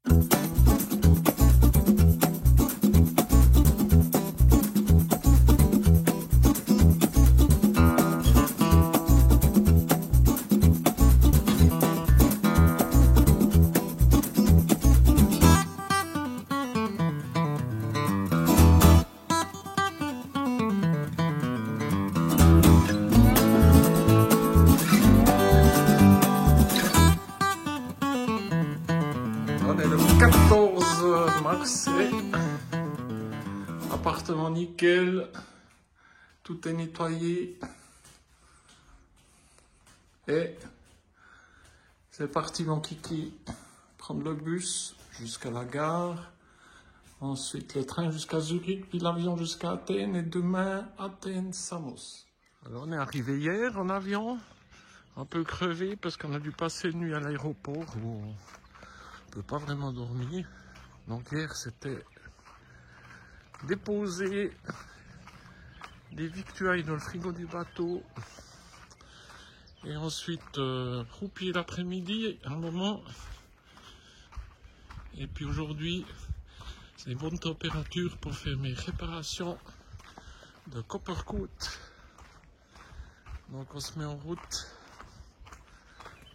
On est le 14 mars et appartement nickel, tout est nettoyé et c'est parti mon kiki, prendre le bus jusqu'à la gare, ensuite le train jusqu'à Zurich, puis l'avion jusqu'à Athènes et demain Athènes-Samos. Alors on est arrivé hier en avion, un peu crevé parce qu'on a dû passer une nuit à l'aéroport où on peut pas vraiment dormir. Donc hier c'était déposer des victuailles dans le frigo du bateau et ensuite roupiller l'après-midi un moment. Et puis aujourd'hui c'est une bonne température pour faire mes réparations de Coppercoat. Donc on se met en route.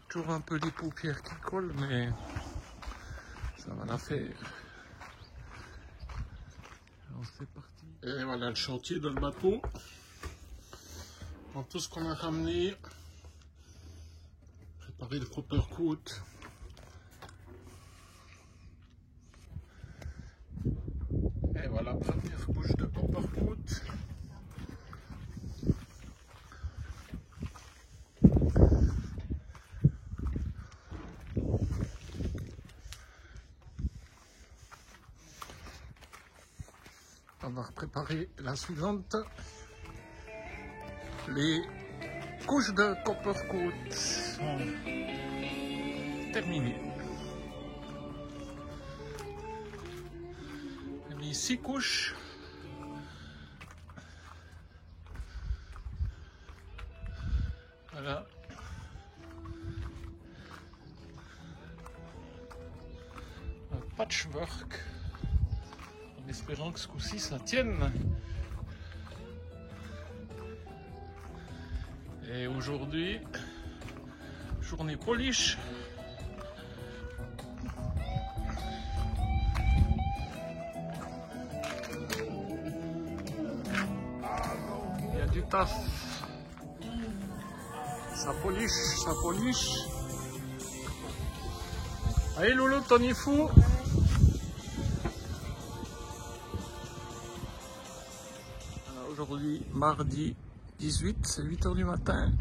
Toujours un peu les paupières qui collent, mais ça va la faire. Alors c'est parti. Et voilà le chantier dans le bateau. Donc tout ce qu'on a ramené. Préparer le Coppercoat. Et voilà, première couche de Coppercoat. On va préparer la suivante. Les couches de Coppercoat sont terminées. J'ai mis 6 couches. Voilà. Un patchwork. En espérant que ce coup-ci ça tienne. Et aujourd'hui, journée polish. Il y a du taf. Ça polish, ça polish. Allez Loulou, t'en es fou? Aujourd'hui, mardi 18, c'est 8 h du matin.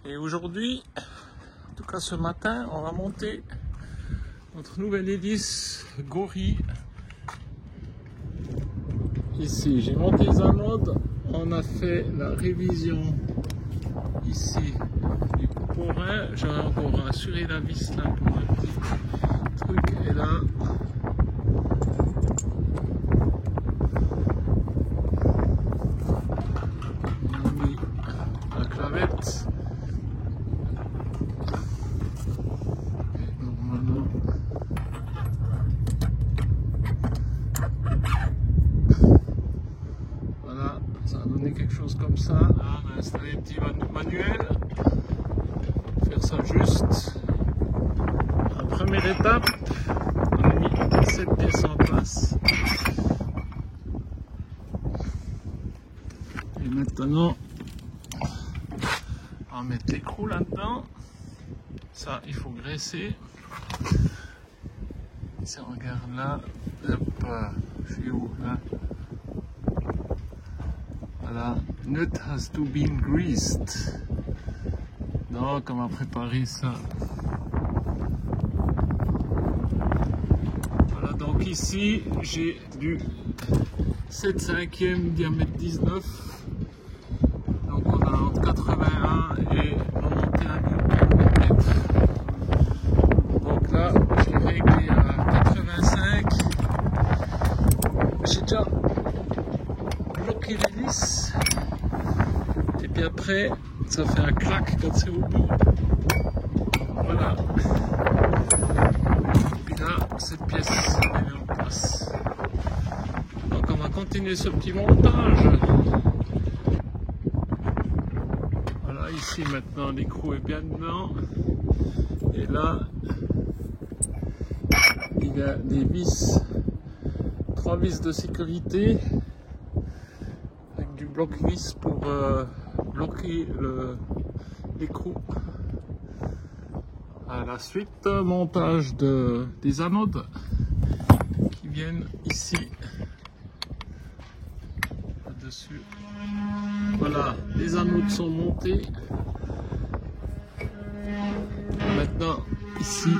Et aujourd'hui, en tout cas ce matin, on va monter notre nouvelle hélice Gory. Ici, j'ai monté les amandes. On a fait la révision ici du coupeaurin. J'aurais encore assuré la vis là pour le petit truc. Et là, normalement voilà, ça a donné quelque chose comme ça. Là on a installé un petit manuel, faire ça juste. La première étape, on a mis 7 pièces en place et maintenant on va mettre l'écrou là-dedans. Ça, il faut graisser. Si on regarde là, hop, je suis où là? Voilà, nut has to be greased. Donc, on va préparer ça. Voilà, donc ici, j'ai du 7/5 diamètre 19. Donc, on a entre 81 et 91 mm. Donc là, j'ai réglé à 85. J'ai déjà bloqué l'hélice. Et puis après, ça fait un clac quand c'est au bout. Voilà. Et puis là, continuer ce petit montage. Voilà, ici maintenant l'écrou est bien dedans. Et là, il y a des vis, 3 vis de sécurité avec du bloc vis pour bloquer l'écrou. À la suite, montage des anodes qui viennent ici dessus. Voilà, les anodes sont montées. Maintenant, ici,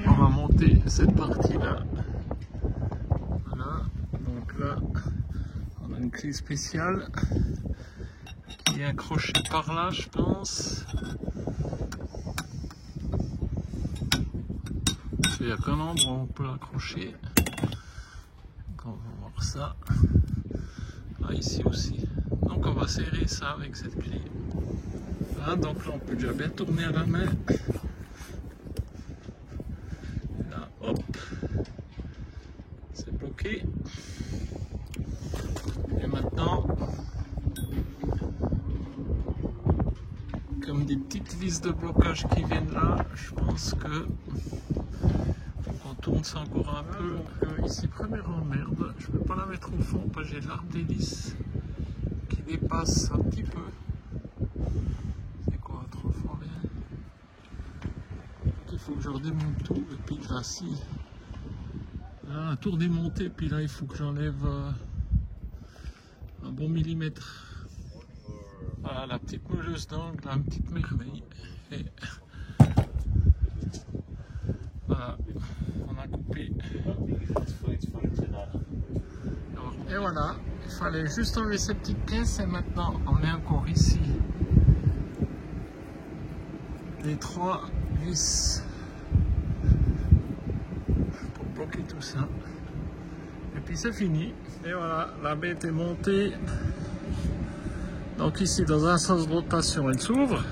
on va monter cette partie-là. Voilà, donc là, on a une clé spéciale qui est accrochée par là, je pense. Il n'y a qu'un endroit où on peut l'accrocher. Donc on va voir ça. Ah, ici aussi. Donc on va serrer ça avec cette clé. Là, donc là on peut déjà bien tourner à la main. Là, hop. C'est bloqué. Et maintenant, comme des petites vis de blocage qui viennent là, je pense que on tourne ça encore un peu. Donc, ici, première emmerde, je ne peux pas la mettre au fond parce que j'ai l'arbre d'hélice qui dépasse un petit peu. C'est quoi, 3 fois rien. Donc, il faut que je redémonte tout et puis là, si. Là, tout redémonté, puis là, il faut que j'enlève un bon millimètre. Voilà, la petite meuleuse d'angle, une petite merveille. Et voilà, on a coupé. Et voilà, il fallait juste enlever ces petites pièces et maintenant on met encore ici les 3 vis pour bloquer tout ça. Et puis c'est fini. Et voilà, la bête est montée. Donc ici, dans un sens de rotation, elle s'ouvre.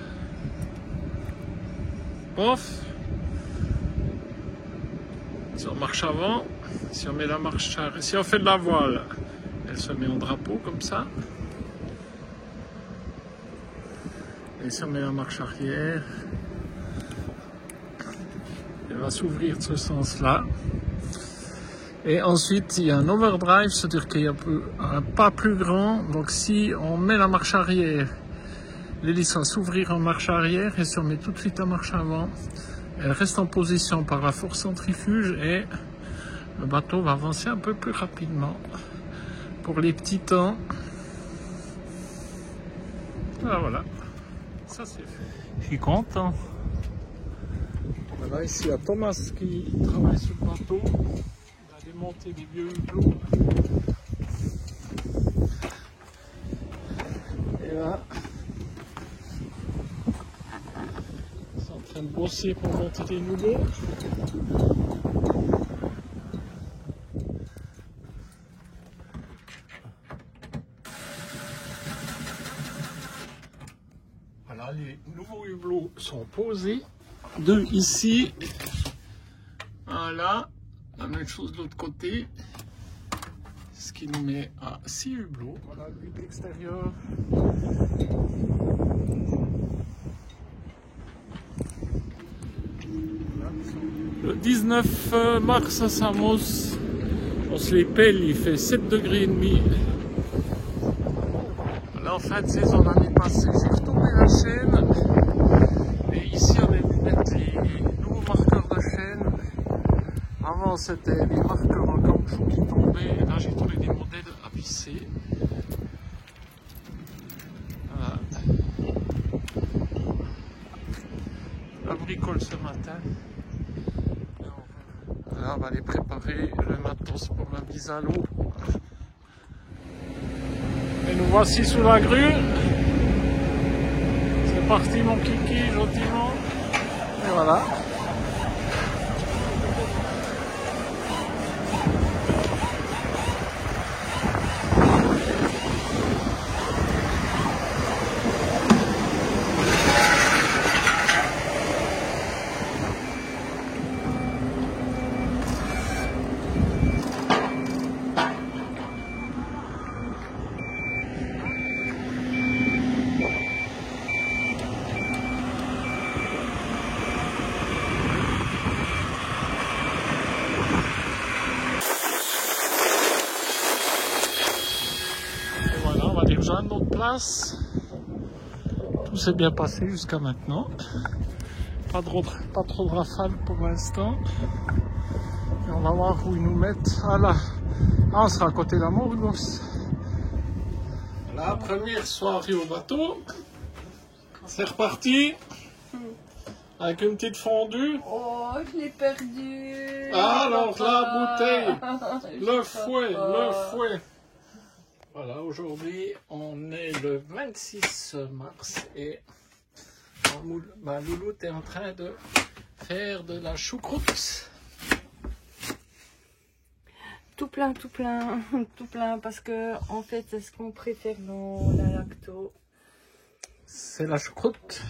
Pof. Si on marche avant, si on met la marche arrière, si on fait de la voile, elle se met en drapeau comme ça. Et si on met la marche arrière, elle va s'ouvrir de ce sens-là. Et ensuite, il y a un overdrive, c'est-à-dire qu'il y a un pas plus grand. Donc si on met la marche arrière, l'hélice va s'ouvrir en marche arrière. Et si on met tout de suite la marche avant, elle reste en position par la force centrifuge et le bateau va avancer un peu plus rapidement. Pour les petits temps, voilà, ça c'est fait. Je suis content. Voilà, ici il y a Thomas qui travaille sur le bateau. Il a démonté des vieux hublots. Et là, ils sont en train de bosser pour monter des nouveaux. Voilà, les nouveaux hublots sont posés. 2 ici. Voilà. La même chose de l'autre côté. Ce qui nous met à 6 hublots. Voilà le but de l'extérieur. Le 19 mars à Samos, on se les pèle, il fait 7,5 degrés. Là en fin de saison l'année passée, j'ai retourné la chaîne. Et ici on est venu mettre les nouveaux marqueurs de chaîne. Avant c'était les marqueurs en caoutchouc qui tombaient. Et là j'ai trouvé des modèles à visser. Voilà. La bricole ce matin. Là on va aller préparer le matos pour la mise à l'eau. Et nous voici sous la grue. C'est parti mon kiki, gentiment. Et voilà. place. Tout s'est bien passé jusqu'à maintenant. Pas trop de rafales pour l'instant. Et on va voir où ils nous mettent. On sera à côté de la Morgos. La première soirée au bateau. C'est reparti. Avec une petite fondue. Oh, je l'ai perdu. Alors, la bouteille. Le fouet. Voilà, aujourd'hui, on est le 26 mars et ma louloute est en train de faire de la choucroute. Tout plein, parce que en fait, c'est ce qu'on préfère dans la lacto. C'est la choucroute.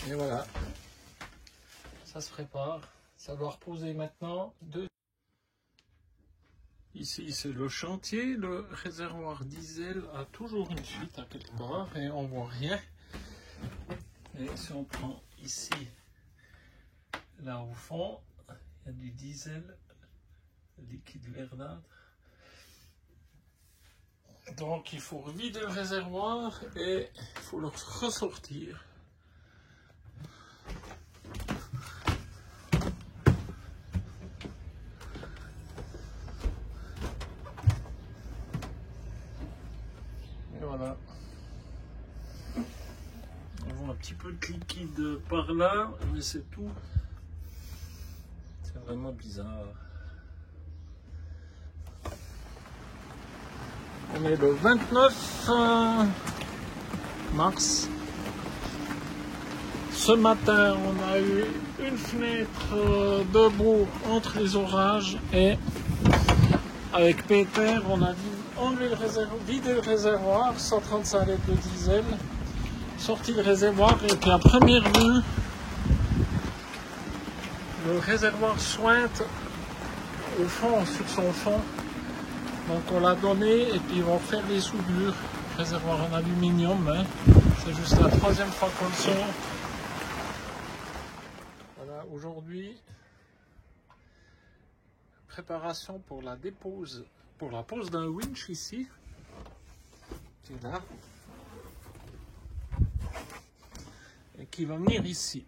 Et voilà, ça se prépare, ça doit reposer maintenant. Ici c'est le chantier, le réservoir diesel a toujours une fuite à quelque part et on voit rien. Et si on prend ici, là au fond, il y a du diesel liquide verdâtre. Donc il faut vider le réservoir et il faut le ressortir. Voilà. On voit un petit peu de liquide par là, mais c'est tout. C'est vraiment bizarre. On est le 29 mars. Ce matin, on a eu une fenêtre debout entre les orages et avec Peter, on a dit enlever le réservoir, vider le réservoir, 135 litres de diesel, sorti le réservoir et puis à première vue, le réservoir sointe au fond, sur son fond. Donc on l'a donné et puis ils vont faire des soudures. Réservoir en aluminium, hein. C'est juste la troisième fois qu'on le sort. Voilà, aujourd'hui, préparation pour la dépose. Pour la pose d'un winch ici, qui est là, et qui va venir ici.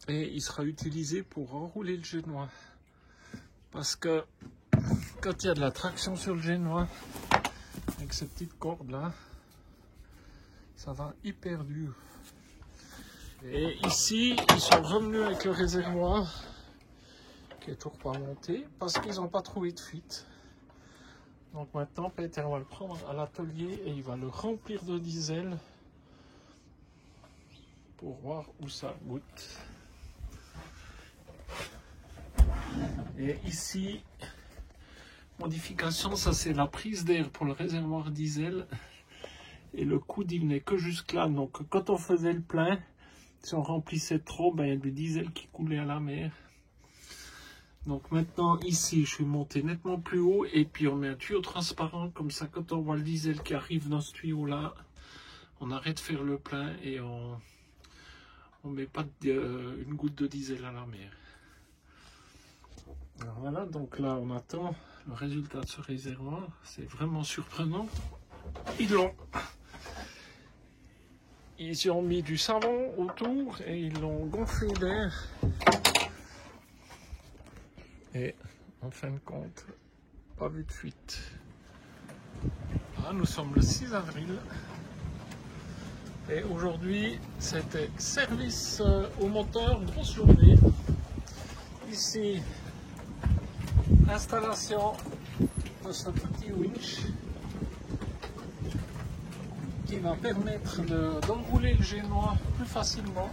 Et il sera utilisé pour enrouler le génois. Parce que quand il y a de la traction sur le génois, avec ces petites cordes là, ça va hyper dur. Et ici, ils sont revenus avec le réservoir, qui est toujours pas monté parce qu'ils n'ont pas trouvé de fuite. Donc maintenant Peter va le prendre à l'atelier et il va le remplir de diesel pour voir où ça goûte. Et ici, modification, ça c'est la prise d'air pour le réservoir diesel et le coude il venait que jusque là. Donc quand on faisait le plein, si on remplissait trop, ben, il y a du diesel qui coulait à la mer. Donc maintenant ici je suis monté nettement plus haut et puis on met un tuyau transparent comme ça quand on voit le diesel qui arrive dans ce tuyau là, on arrête de faire le plein et on met pas une goutte de diesel à la mer. Alors voilà, donc là on attend le résultat de ce réservoir, c'est vraiment surprenant. Ils ont mis du savon autour et ils l'ont gonflé d'air. Et en fin de compte, pas vu de fuite. Ah, nous sommes le 6 avril. Et aujourd'hui, c'était service au moteur, grosse journée. Ici, installation de ce petit winch qui va permettre d'enrouler le génois plus facilement.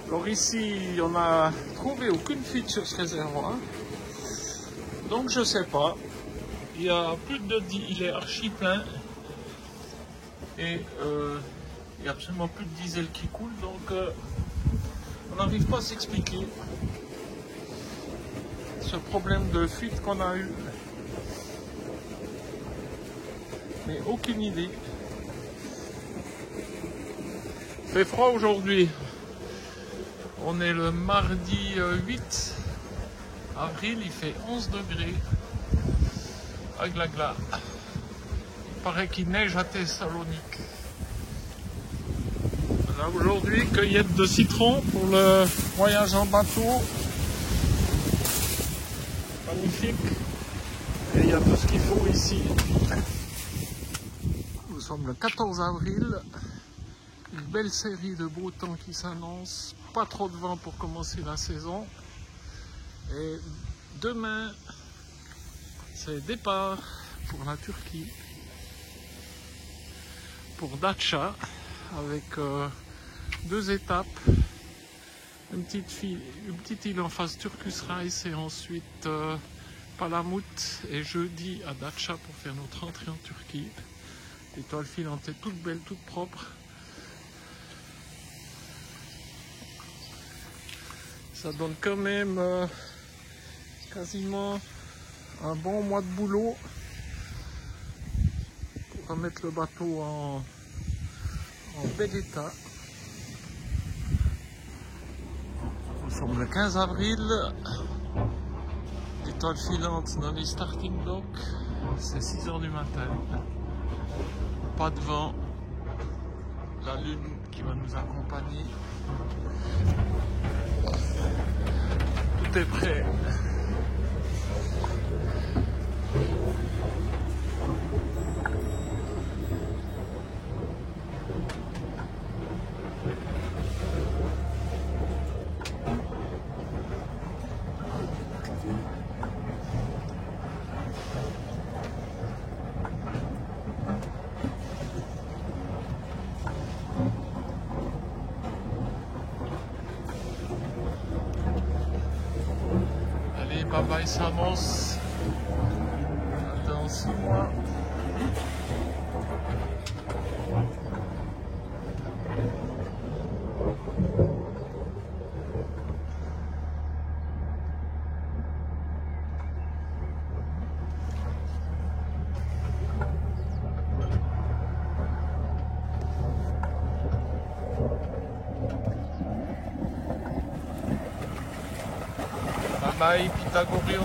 Alors ici, on n'a trouvé aucune fuite sur ce réservoir. Donc je sais pas. Il y a plus il est archi plein. Et il n'y a absolument plus de diesel qui coule. Donc on n'arrive pas à s'expliquer ce problème de fuite qu'on a eu. Mais aucune idée. Il fait froid aujourd'hui. On est le mardi 8 avril, il fait 11 degrés. Agla. Il paraît qu'il neige à Thessalonique. Là aujourd'hui, cueillette de citron pour le voyage en bateau. Magnifique. Et il y a tout ce qu'il faut ici. Nous sommes le 14 avril. Une belle série de beau temps qui s'annonce. Pas trop de vent pour commencer la saison. Et demain, c'est départ pour la Turquie. Pour Datça. Avec 2 étapes. Une petite île en face Turkus Reis et ensuite Palamut et jeudi à Datça pour faire notre entrée en Turquie. L'étoile filante est toute belle, toute propre. Ça donne quand même quasiment un bon mois de boulot pour remettre le bateau en bel état. Nous sommes le 15 avril. L'étoile filante dans les starting blocks. C'est 6 h du matin. Pas de vent. La lune qui va nous accompagner. Tout est prêt. Bye bye Samos. Dans 6 mois. Bye Pythagorion.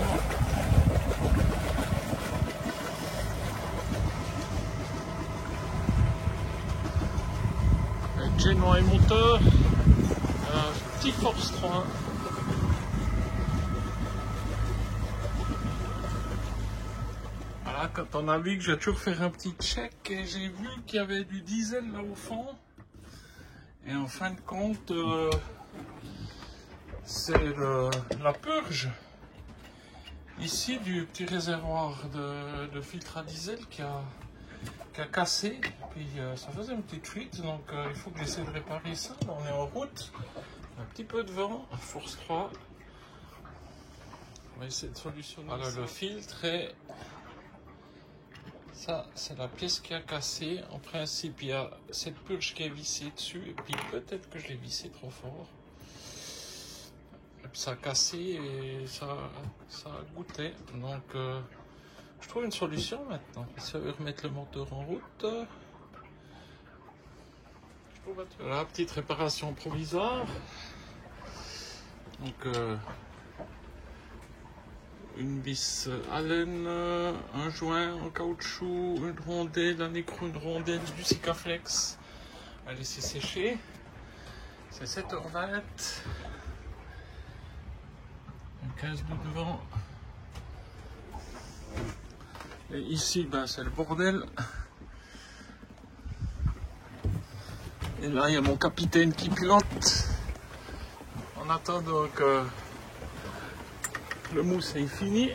Avec Génois et moteur. Un petit Force 3. Voilà, quand on a vu que je vais toujours faire un petit check et j'ai vu qu'il y avait du diesel là au fond. Et en fin de compte, c'est la purge ici du petit réservoir de filtre à diesel qui a cassé. Puis ça faisait une petite fuite, donc il faut que j'essaie de réparer ça. Là, on est en route, un petit peu de vent, force 3. On va essayer de solutionner. Voilà le filtre et ça c'est la pièce qui a cassé. En principe il y a cette purge qui est vissée dessus et puis peut-être que je l'ai vissé trop fort. Et puis ça a cassé et ça a goûté. Donc je trouve une solution maintenant. Ça veut remettre le moteur en route. Voilà, petite réparation provisoire. Donc une vis Allen, un joint en caoutchouc, une rondelle, un écrou, une rondelle, du Sikaflex à laisser sécher. C'est 7h20. 15 bouts de vent. Et ici, ben, c'est le bordel. Et là, il y a mon capitaine qui pilote. En attendant que le mousse est fini.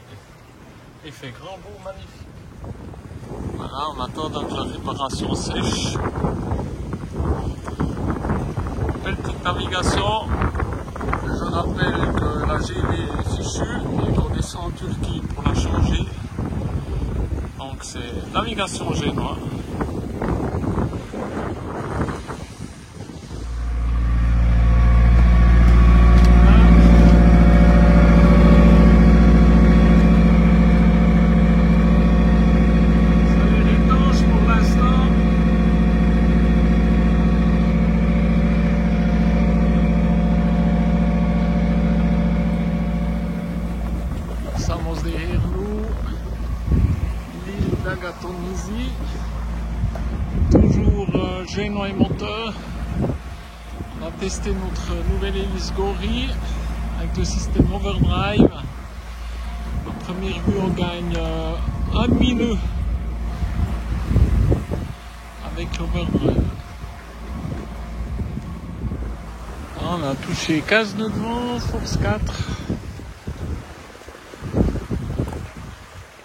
Il fait grand beau, magnifique. Voilà, en attendant que la réparation sèche. Belle petite navigation. Je rappelle que la GV est fichue et qu'on descend en Turquie pour la changer. Donc c'est navigation génois. Maurizy. Toujours génois et moteur. On a testé notre nouvelle hélice Gory avec le système Overdrive. À première vue, on gagne 1 minute avec l'Overdrive. On a touché 15 nœuds de vent, force 4.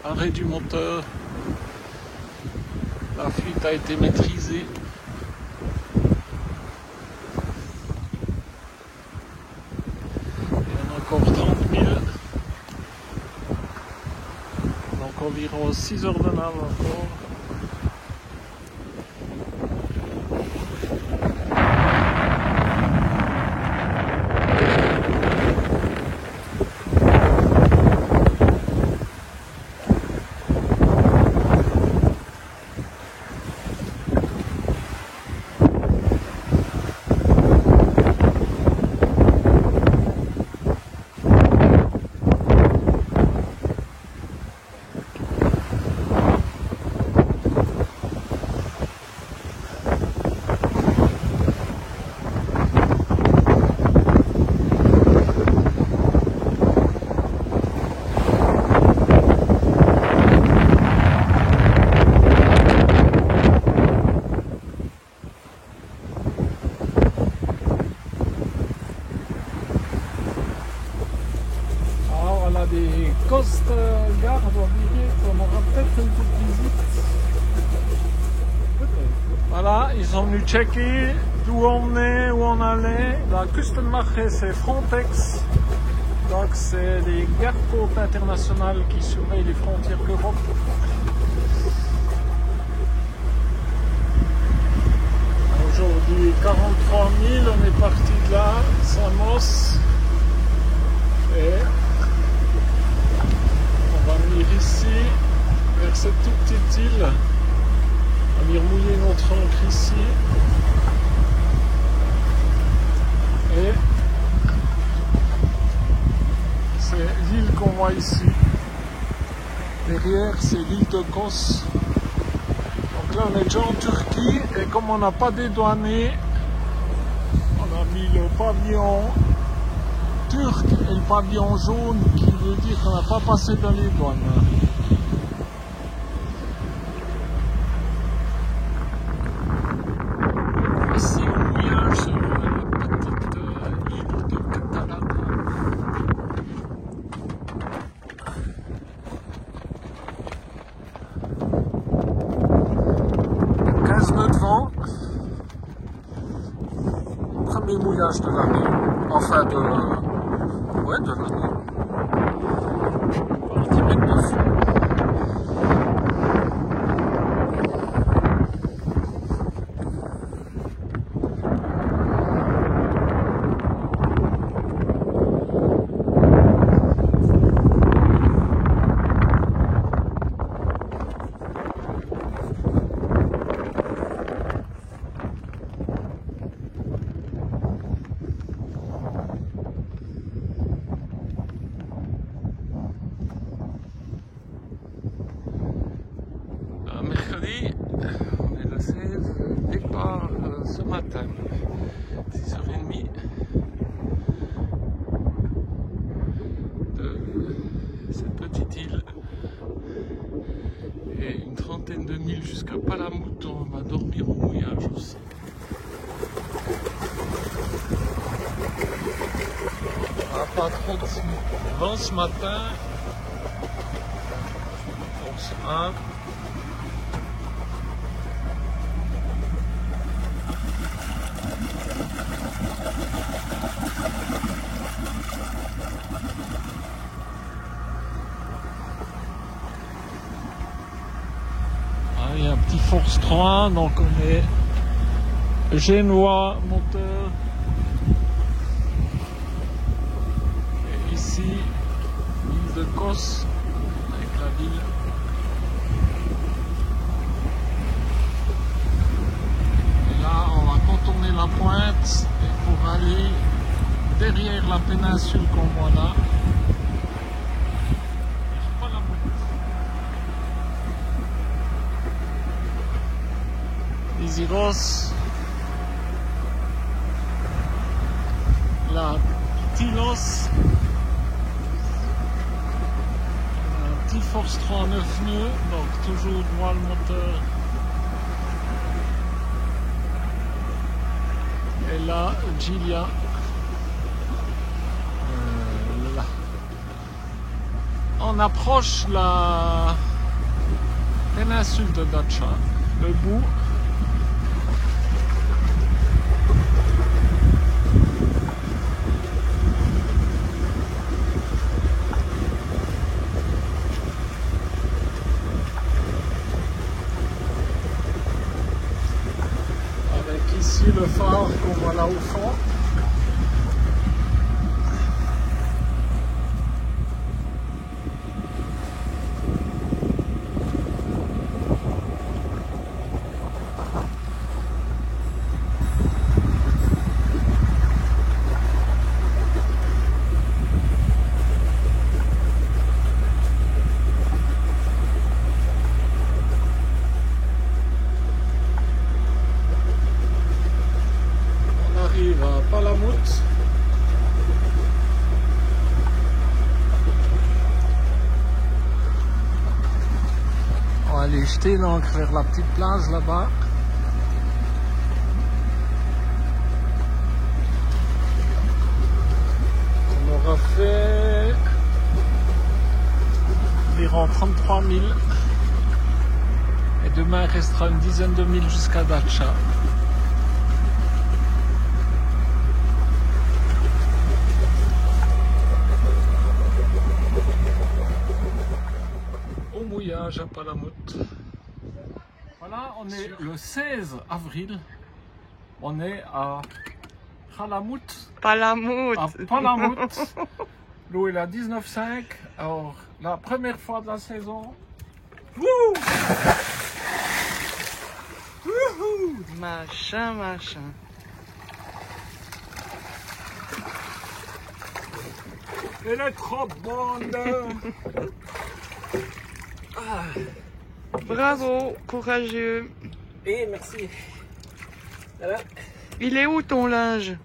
Arrêt du moteur. La fuite a été maîtrisée. Il y en a encore 30 000. Donc environ 6 heures de nave encore. Des Coast Guard, on aura peut-être une petite visite. Voilà, ils sont venus checker d'où on venait, où on allait. La Kustwacht, c'est Frontex. Donc c'est les gardes-côtes internationales qui surveillent les frontières de l'Europe. Aujourd'hui 43 000, on est parti de là, Samos. Et on va venir ici, vers cette toute petite île. On va venir mouiller notre ancre ici. Et c'est l'île qu'on voit ici. Derrière, c'est l'île de Kos. Donc là, on est déjà en Turquie. Et comme on n'a pas dédouané, on a mis le pavillon turc et le pavillon jaune, qui veut dire qu'on n'a pas passé dans les douanes. Ici au mouillage sur la petite île de Catalan. Nœuds de vent. Premier mouillage de l'année. Enfin de l'année. Parti maintenant. Mercredi, on est le 16, départ ce matin, 6h30 de cette petite île et une trentaine de milles jusqu'à Palamut. On va dormir au mouillage aussi. On n'a pas trop de vent ce matin, force 1. Il y a un petit force 3, donc on est génois moteur. Et ici, l'île de Kos avec la ville. Et là, on va contourner la pointe et pour aller derrière la péninsule qu'on voit là. Tiros, la Tilos, un T-Force 3 9 nœuds, donc toujours droit le moteur. Et là, Gilia. Là. On approche la péninsule de Dacia, le bout. Avec ici le phare qu'on voit là au fond. À Palamout. On va aller jeter l'ancre vers la petite plage là-bas. On aura fait environ 33 000 et demain il restera une dizaine de milles jusqu'à Dacia. À Palamout. Voilà, on est le 16 avril. On est à Palamout. Palamout. À Palamout. L'eau est à 19,5. Alors, la première fois de la saison. Wouh! Wouhou! Machin, machin. Elle est trop bonne. Bravo, courageux. Et merci. Voilà. Il est où ton linge?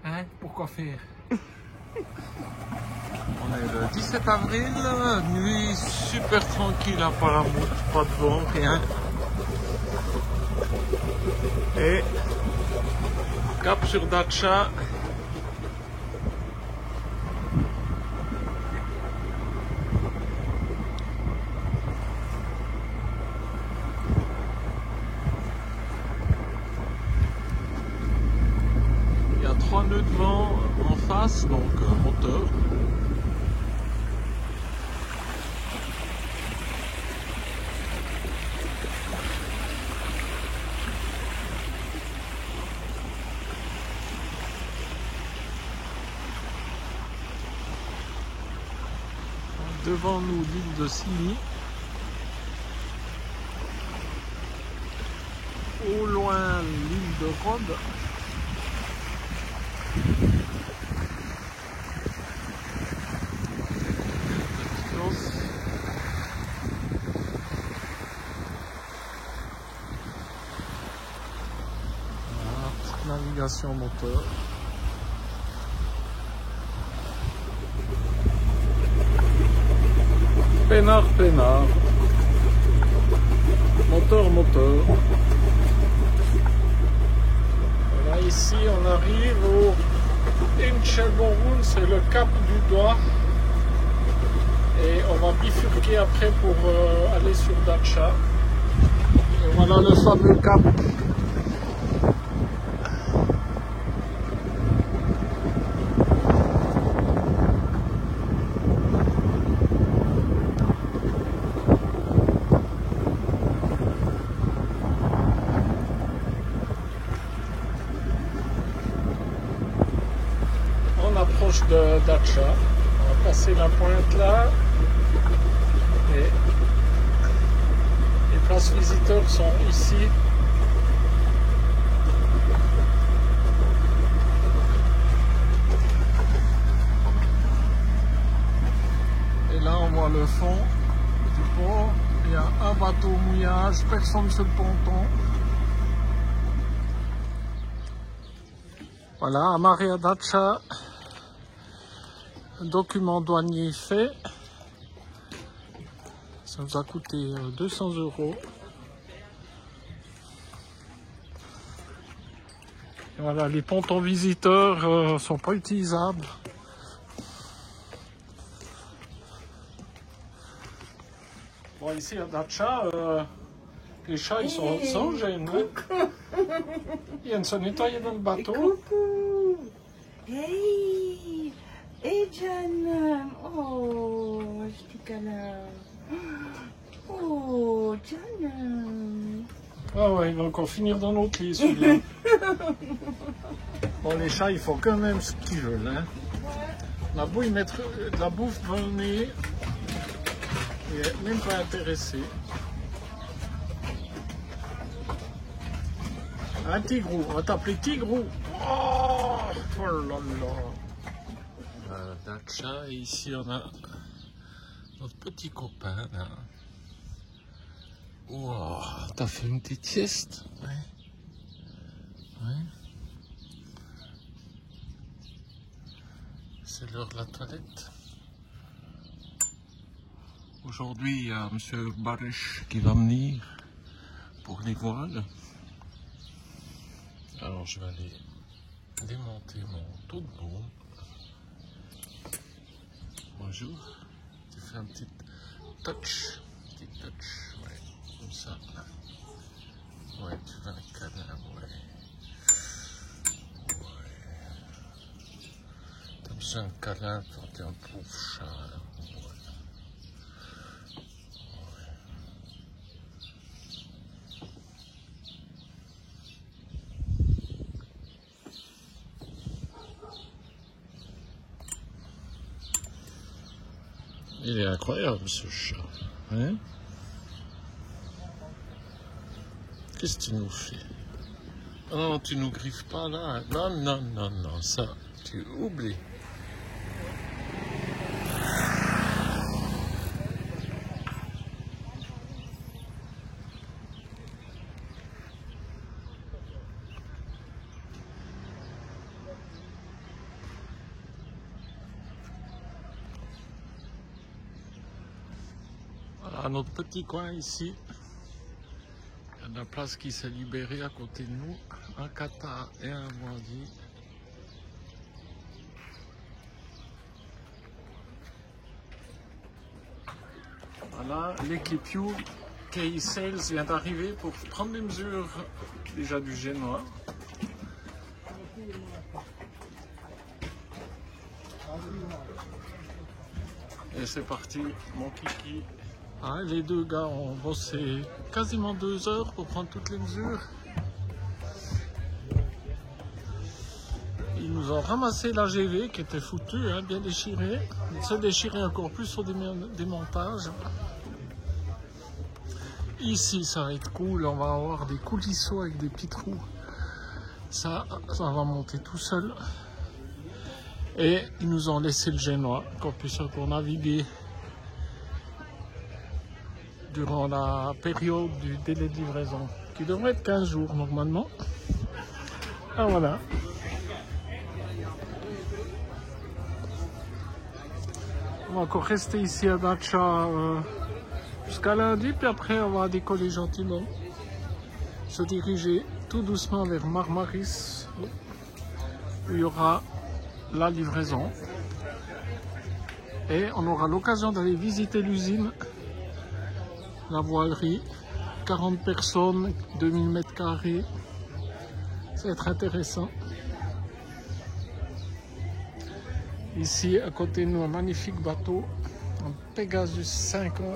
Hein? Pourquoi faire? On est le 17 avril, nuit super tranquille à Palamout, pas de vent, rien. Et cap sur Dacia. Il y a 3 nœuds de vent en face, donc moteur. Devant nous l'île de Simi. Au loin l'île de Rhodes. Voilà, petite navigation moteur. Peinard, peinard. Moteur, moteur. Voilà, ici on arrive au Inchborun, c'est le cap du doigt. Et on va bifurquer après pour aller sur Dacia. Et voilà le fameux cap. Approche de Dacia. On va passer la pointe là et les places visiteurs sont ici. Et là on voit le fond du port. Il y a un bateau mouillage, personne sur le ponton. Voilà, amarré à Dacia, document douanier fait. Ça nous a coûté 200 €. Et voilà, les pontons visiteurs sont pas utilisables. Bon, ici à Dacia, les chats ils sont sans gêne. Hein. Ils viennent se nettoyer dans le bateau. Coucou. Hey. Hey John. Oh, petit câlin. Oh, John. Ah ouais, il va encore finir dans notre lit celui-là. Bon, les chats ils font quand même ce qu'ils veulent. Hein. On a beau y mettre de la bouffe dans le nez, il n'est même pas intéressé. Un tigrou, on va t'appeler Tigrou. Oh là là. Dacia, et ici on a notre petit copain là. Wow, t'as fait une petite sieste? Ouais. C'est l'heure de la toilette. Aujourd'hui, il y a M. Barèche qui va venir pour les voiles. Alors je vais aller démonter mon taux de boue. Bonjour. Tu fais un petit touch. Ouais, comme ça. Ouais, tu fais un câlin, ouais. T'as besoin de câlin quand t'es un pauvre chat. Il est incroyable ce chat. Hein? Qu'est-ce que tu nous fais? Oh non, tu nous griffes pas là. Non, ça, tu oublies. Voilà notre petit coin ici. Il y a de la place qui s'est libérée à côté de nous. Un kata et un moisi. Voilà, l'équipe You KI Sales vient d'arriver pour prendre les mesures déjà du génois. Et c'est parti, mon kiki. Ah, les deux gars ont bossé quasiment 2 heures pour prendre toutes les mesures. Ils nous ont ramassé la GV qui était foutue, hein, bien déchirée. Il s'est déchiré encore plus au démontage. Ici, ça va être cool. On va avoir des coulisseaux avec des petits trous. Ça va monter tout seul. Et ils nous ont laissé le génois, qu'on puisse encore naviguer durant la période du délai de livraison, qui devrait être 15 jours normalement. Ah voilà. On va encore rester ici à Dacia jusqu'à lundi, puis après on va décoller gentiment, se diriger tout doucement vers Marmaris, où il y aura la livraison. Et on aura l'occasion d'aller visiter l'usine, la voilerie, 40 personnes, 2000 m². Ça va être intéressant. Ici, à côté de nous, un magnifique bateau, un Pegasus 50.